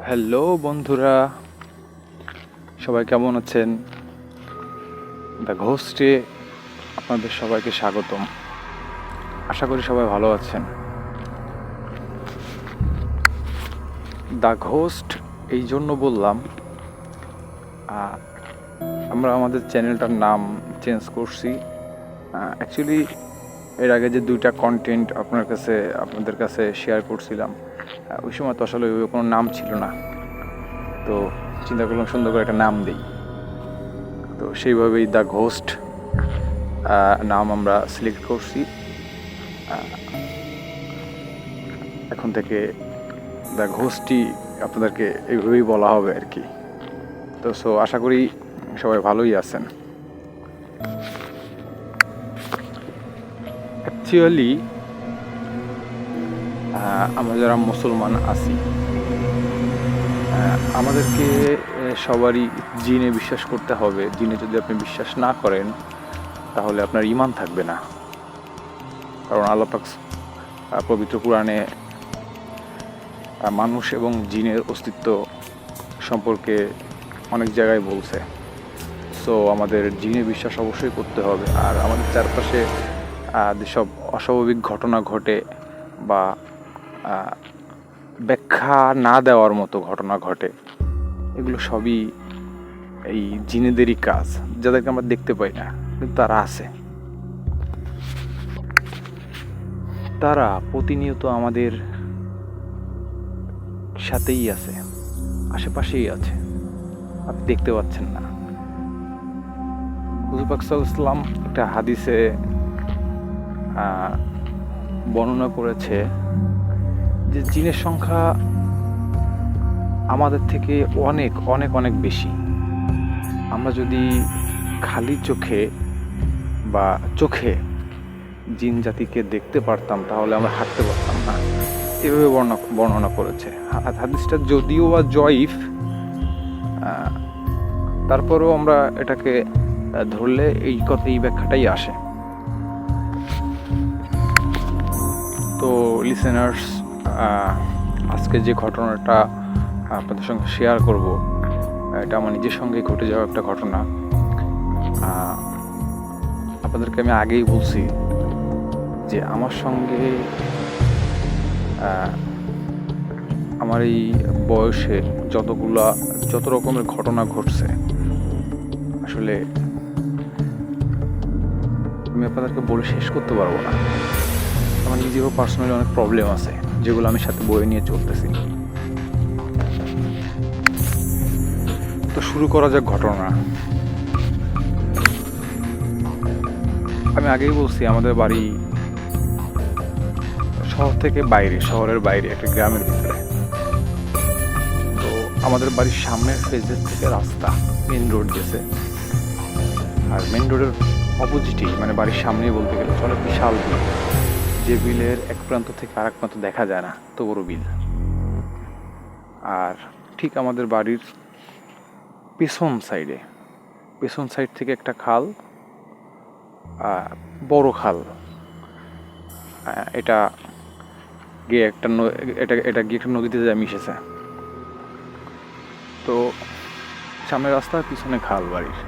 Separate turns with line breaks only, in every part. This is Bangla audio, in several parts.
হ্যালো বন্ধুরা, সবাই কেমন আছেন? দ্য ঘোস্টে আপনাদের সবাইকে স্বাগতম। আশা করি সবাই ভালো আছেন। দ্য ঘোস্ট এই জন্য বললাম, আমরা আমাদের চ্যানেলটার নাম চেঞ্জ করছি। অ্যাকচুয়ালি এর আগে যে দুইটা কন্টেন্ট আপনাদের কাছে শেয়ার করছিলাম, ওই সময় তো আসলে ওই কোনো নাম ছিল না। তো চিন্তা করলাম সুন্দর করে একটা নাম দিই। তো সেইভাবেই দ্য ঘোস্ট নাম আমরা সিলেক্ট করছি। এখন থেকে দ্য ঘোস্টই আপনাদেরকে এইভাবেই বলা হবে আর কি। তো আশা করি সবাই ভালোই আছেন। অ্যাকচুয়ালি আমরা যারা মুসলমান আছি, আমাদেরকে সবারই জিনে বিশ্বাস করতে হবে। জিনে যদি আপনি বিশ্বাস না করেন তাহলে আপনার ঈমান থাকবে না। কারণ আল্লাহ পাক পবিত্র কুরআনে মানুষ এবং জিনের অস্তিত্ব সম্পর্কে অনেক জায়গায় বলছে। আমাদের জিনে বিশ্বাস অবশ্যই করতে হবে। আর আমাদের চারপাশে যেসব অস্বাভাবিক ঘটনা ঘটে বা ব্যাখ্যা না দেওয়ার মতো ঘটনা ঘটে, এগুলো সবই এই জিনেদেরই কাজ, যাদেরকে আমরা দেখতে পাই না, কিন্তু তারা আছে। তারা প্রতিনিয়ত আমাদের সাথেই আছে, আশেপাশেই আছে, আপনি দেখতে পাচ্ছেন না। হুজুর পাক সাল্লাল্লাহু আলাইহি ওয়াসাল্লাম একটা হাদিসে বর্ণনা করেছে যে জিনের সংখ্যা আমাদের থেকে অনেক অনেক অনেক বেশি। আমরা যদি খালি চোখে জিন জাতিকে দেখতে পারতাম তাহলে আমরা হাঁটতে পারতাম না, এভাবে বর্ণনা করেছে। হাদিসটা যদিও বা জয়ীফ, তারপরেও আমরা এটাকে ধরলে এই ব্যাখ্যাটাই আসে। তো লিসেনার্স, আজকে যে ঘটনাটা আপনাদের সঙ্গে শেয়ার করব, এটা আমার নিজের সঙ্গে ঘটে যাওয়া একটা ঘটনা। আপনাদেরকে আমি আগেই বলছি যে আমার সঙ্গে আমার এই বয়সে যত রকমের ঘটনা ঘটছে, আসলে আমি আপনাদেরকে বলে শেষ করতে পারবো না। আমার নিজেরও পার্সোনালি অনেক প্রবলেম আছে, যেগুলো আমি সাথে বয়ে নিয়ে চলতেছি। তো শুরু করা যাক ঘটনা। আমি আগেই বলছি, আমাদের বাড়ি শহরের বাইরে একটা গ্রামের ভিতরে। তো আমাদের বাড়ির সামনের ফেজের থেকে রাস্তা, মেন রোড গেছে। আর মেন রোডের অপোজিটেই, মানে বাড়ির সামনেই বলতে গেলে চলে, বিশাল বিল, যে বিলের এক প্রান্ত থেকে আরেক প্রান্ত দেখা যায় না, তো বড় বিল। আর ঠিক আমাদের বাড়ির পেছন সাইড থেকে একটা খাল, বড় খাল। এটা গিয়ে একটা নদীতে যা মিশেছে। তো সামনের রাস্তা, পিছনে খাল বাড়ির।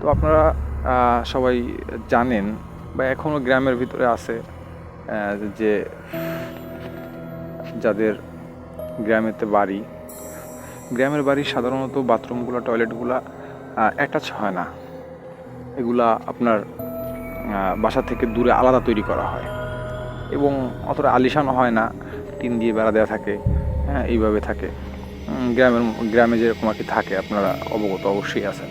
তো আপনারা সবাই জানেন বা এখনও গ্রামের ভিতরে আছে যে যাদের গ্রামের বাড়ি সাধারণত বাথরুমগুলো, টয়লেটগুলো অ্যাটাচ হয় না। এগুলা আপনার বাসা থেকে দূরে আলাদা তৈরি করা হয় এবং অতটা আলিশানও হয় না, টিন দিয়ে বেড়া দেওয়া থাকে। হ্যাঁ, এইভাবে থাকে। গ্রামে যেরকম আর কি থাকে, আপনারা অবগত অবশ্যই আছেন।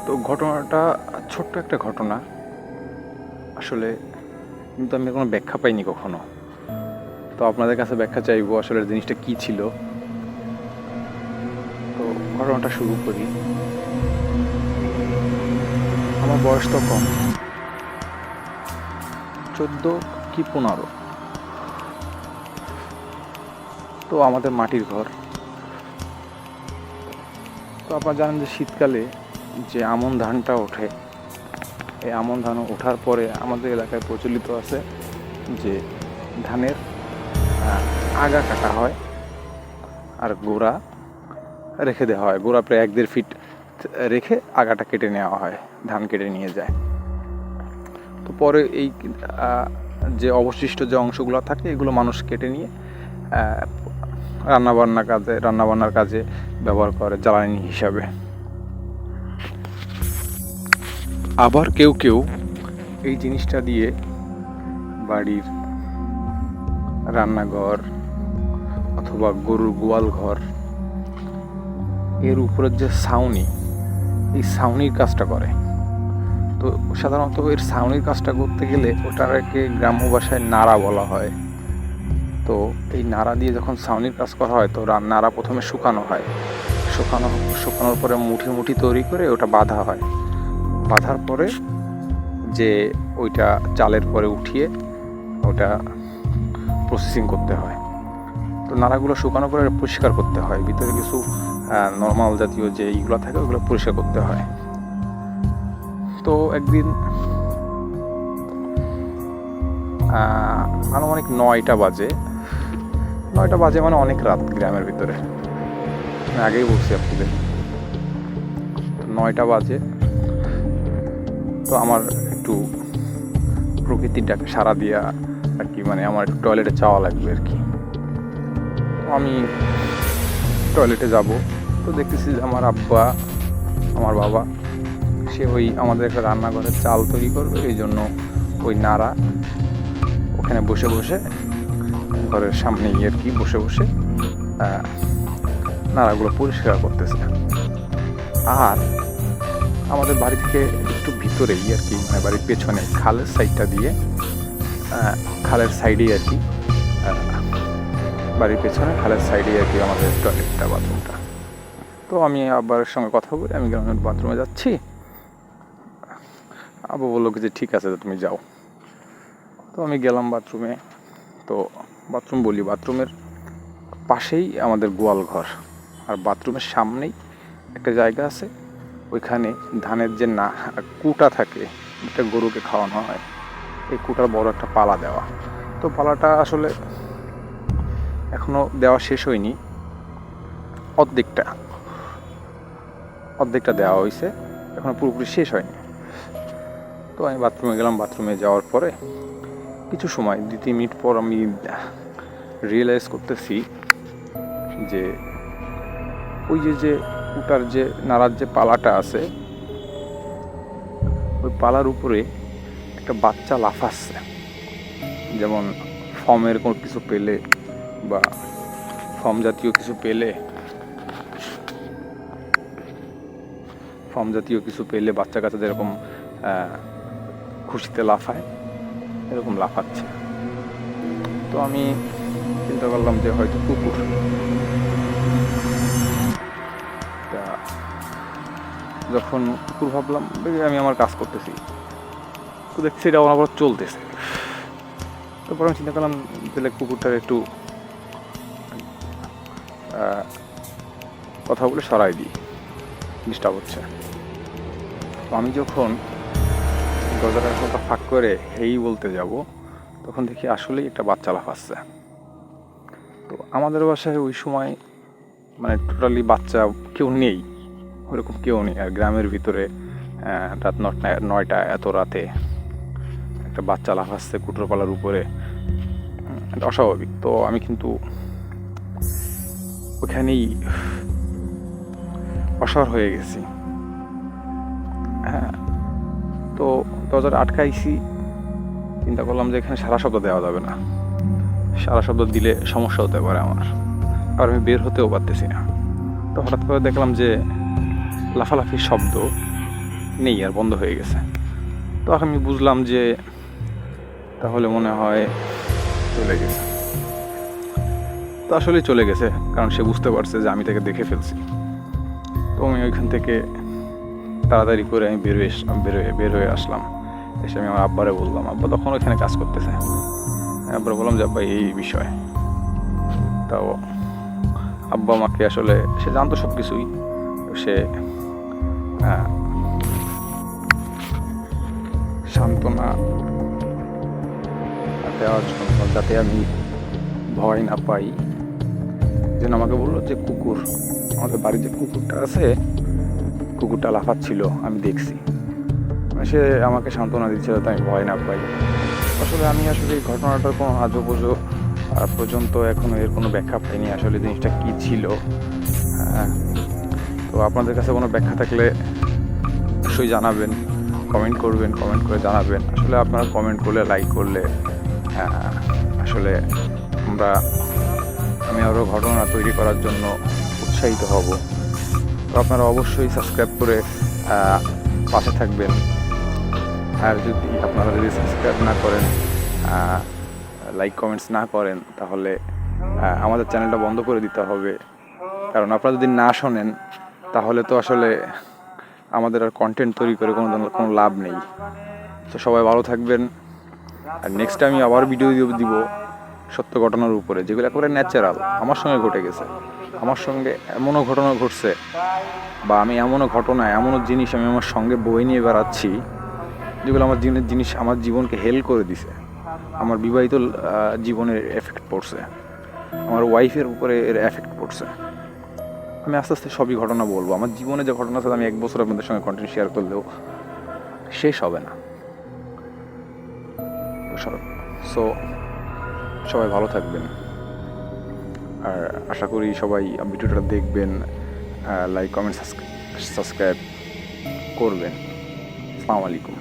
তো ঘটনাটা ছোট্ট একটা ঘটনা আসলে, কিন্তু আমি কোনো ব্যাখ্যা পাইনি কখনো। তো আপনাদের কাছে ব্যাখ্যা চাইবো আসলে জিনিসটা কী ছিল। তো ঘটনাটা শুরু করি। আমার বয়স তখন 14 কি 15। তো আমাদের মাটির ঘর। তো আপনারা জানেন যে শীতকালে যে আমন ধানটা ওঠে, এই আমন ধান ওঠার পরে আমাদের এলাকায় প্রচলিত আছে যে ধানের আগা কাটা হয় আর গোড়া রেখে দেওয়া হয়। গোড়া প্রায় 1-1.5 ফিট রেখে আগাটা কেটে নেওয়া হয়, ধান কেটে নিয়ে যায়। তো পরে এই যে অবশিষ্ট যে অংশগুলো থাকে এগুলো মানুষ কেটে নিয়ে রান্নাবান্নার কাজে ব্যবহার করে জ্বালানি হিসাবে। আবার কেউ কেউ এই জিনিসটা দিয়ে বাড়ির রান্নাঘর অথবা গরুর গোয়াল ঘর এর উপরের যে ছাউনি, এই ছাউনির কাজটা করে। তো সাধারণত এর ছাউনির কাজটা করতে গেলে ওটাকে গ্রাম্য ভাষায় নাড়া বলা হয়। তো এই নাড়া দিয়ে যখন ছাউনির কাজ করা হয় তো নাড়া প্রথমে শুকানো হয়, শুকানোর পরে মুঠি মুঠি তৈরি করে ওটা বাঁধা হয়। বাঁধার পরে যে ওইটা চালের পরে উঠিয়ে ওটা প্রসেসিং করতে হয়। তো নাড়াগুলো শুকানোর পরে পরিষ্কার করতে হয়, ভিতরে কিছু নর্মাল জাতীয় যে এইগুলো থাকে ওগুলো পরিষ্কার করতে হয়। তো একদিন আনুমানিক 9টা বাজে মানে অনেক রাত গ্রামের ভিতরে, আমি আগেই বলছি আপনাদের। তো 9টা বাজে, তো আমার একটু প্রকৃতিটাকে সাড়া দিয়া আর কি, মানে আমার একটু টয়লেটে যাওয়া লাগবে আর কি। তো আমি টয়লেটে যাব, তো দেখতেছি যে আমার বাবা সে ওই আমাদের একটা রান্নাঘরে চাল তৈরি করবে, এই জন্য ওই নাড়া ওখানে বসে বসে ঘরের সামনে আর কি বসে বসে নাড়াগুলো পরিষ্কার করতেছে। আর আমাদের বাড়ি থেকে একটু ভিতরেই আর কি, মানে বাড়ির পেছনে খালের সাইডটা দিয়ে, খালের সাইডেই আর কি, বাড়ির পেছনে খালের সাইডেই আর কি আমাদের টয়লেটটা, বাথরুমটা। তো আমি আব্বার সঙ্গে কথা বলে আমি গ্রামের বাথরুমে যাচ্ছি। আব্বু বললো যে ঠিক আছে তুমি যাও। তো আমি গেলাম বাথরুমে। তো বাথরুমের পাশেই আমাদের গোয়াল ঘর, আর বাথরুমের সামনেই একটা জায়গা আছে, ওইখানে ধানের যে কুটা থাকে, যেটা গরুকে খাওয়ানো হয়, এই কুটার বড় একটা পালা দেওয়া। তো পালাটা আসলে এখনো দেওয়া শেষ হয়নি, অর্ধেকটা দেওয়া হয়েছে, এখনো পুরোপুরি শেষ হয়নি। তো আমি বাথরুমে গেলাম। বাথরুমে যাওয়ার পরে কিছু সময় 2-3 মিনিট পর আমি রিয়েলাইজ করতেছি যে ওই যে কুটার যে নাড়ার যে পালাটা আছে, ওই পালার উপরে একটা বাচ্চা লাফাচ্ছে, যেমন ফর্মের কোনো কিছু পেলে বা ফর্ম জাতীয় কিছু পেলে বাচ্চা কাচ্চাদের এরকম খুশিতে লাফায়, এরকম লাফাচ্ছে। তো আমি চিন্তা করলাম যে হয়তো কুকুর। যখন কুকুর ভাবলাম, আমি আমার কাজ করতেছি, তো দেখছি এটা আমার চলতেছে। তারপর আমি চিন্তা করলাম তাহলে কুকুরটার একটু কথা বলে সরাই দিই, ডিস্টার্ব হচ্ছে। তো আমি যখন দরজাটার কথা ফাঁক করে হেই বলতে যাব, তখন দেখি আসলেই একটা বাচ্চা লাফাচ্ছে। তো আমাদের বাসায় ওই সময় মানে টোটালি বাচ্চা কেউ নেই, ওরকম কেউ নেই। আর গ্রামের ভিতরে রাত 9টা এত রাতে একটা বাচ্চা লাফাচ্ছে কুটোরপালার উপরে, এটা অস্বাভাবিক। তো আমি কিন্তু ওখানেই অসহায় হয়ে গেছি। হ্যাঁ, তো দরজাটা আটকাইছি, চিন্তা করলাম যে এখানে সারা শব্দ দেওয়া যাবে না, সারা শব্দ দিলে সমস্যা হতে পারে আমার, আর আমি বের হতেও পারতেছি না। তো হঠাৎ করে দেখলাম যে লাফালাফির শব্দ নেই, আর বন্ধ হয়ে গেছে। তো আমি বুঝলাম যে তাহলে মনে হয় চলে গেছে। তো আসলে চলে গেছে, কারণ সে বুঝতে পারছে যে আমি তাকে দেখে ফেলছি। তো আমি ওইখান থেকে তাড়াতাড়ি করে আমি বের হয়ে আসলাম। এসে আমি আমার আব্বারে বললাম, আব্বা তখন ওইখানে কাজ করতেছে। আব্বার বললাম যে আব্বা এই বিষয়। তাও আব্বা আমাকে আসলে সে জানতো সব কিছুই, সে সান্ত্বনা দেওয়ার জন্য, যাতে আমি ভয় না পাই। যেন আমাকে বললো যে কুকুর, আমাদের বাড়ির যে কুকুরটা আছে, কুকুরটা লাফাচ্ছিল, আমি দেখছি। সে আমাকে সান্ত্বনা দিচ্ছে যাতে আমি ভয় না পাই। আসলে আমি এই ঘটনাটার কোনো আজও পর্যন্ত এখনো এর কোনো ব্যাখ্যা পাইনি, আসলে জিনিসটা কী ছিল। হ্যাঁ, তো আপনাদের কাছে কোনো ব্যাখ্যা থাকলে অবশ্যই জানাবেন, কমেন্ট করবেন, কমেন্ট করে জানাবেন। আসলে আপনারা কমেন্ট করলে, লাইক করলে আসলে আমি আরও ঘটনা তৈরি করার জন্য উৎসাহিত হব। তো আপনারা অবশ্যই সাবস্ক্রাইব করে পাশে থাকবেন। আর আপনারা যদি সাবস্ক্রাইব না করেন, লাইক কমেন্টস না করেন, তাহলে আমাদের চ্যানেলটা বন্ধ করে দিতে হবে। কারণ আপনারা যদি না শোনেন, তাহলে তো আসলে আমাদের আর কন্টেন্ট তৈরি করে কোনো লাভ নেই। তো সবাই ভালো থাকবেন। আর নেক্সট আমি আবার ভিডিও দিব সত্য ঘটনার উপরে, যেগুলো একেবারে ন্যাচারাল, আমার সঙ্গে ঘটে গেছে। আমার সঙ্গে এমনও ঘটনা ঘটছে, বা আমি এমনও জিনিস আমি আমার সঙ্গে বয়ে নিয়ে বেড়াচ্ছি, যেগুলো আমার জীবনকে হেল করে দিছে। আমার বিবাহিত জীবনের এফেক্ট পড়ছে, আমার ওয়াইফের উপরে এর এফেক্ট পড়ছে। আমি আস্তে আস্তে সবই ঘটনা বলবো। আমার জীবনে যে ঘটনা আছে, আমি 1 বছর আপনাদের সঙ্গে কন্টেন্ট শেয়ার করলেও শেষ হবে না। সো সবাই ভালো থাকবেন। আর আশা করি সবাই ভিডিওটা দেখবেন, লাইক কমেন্ট সাবস্ক্রাইব করবেন। আসসালামু আলাইকুম।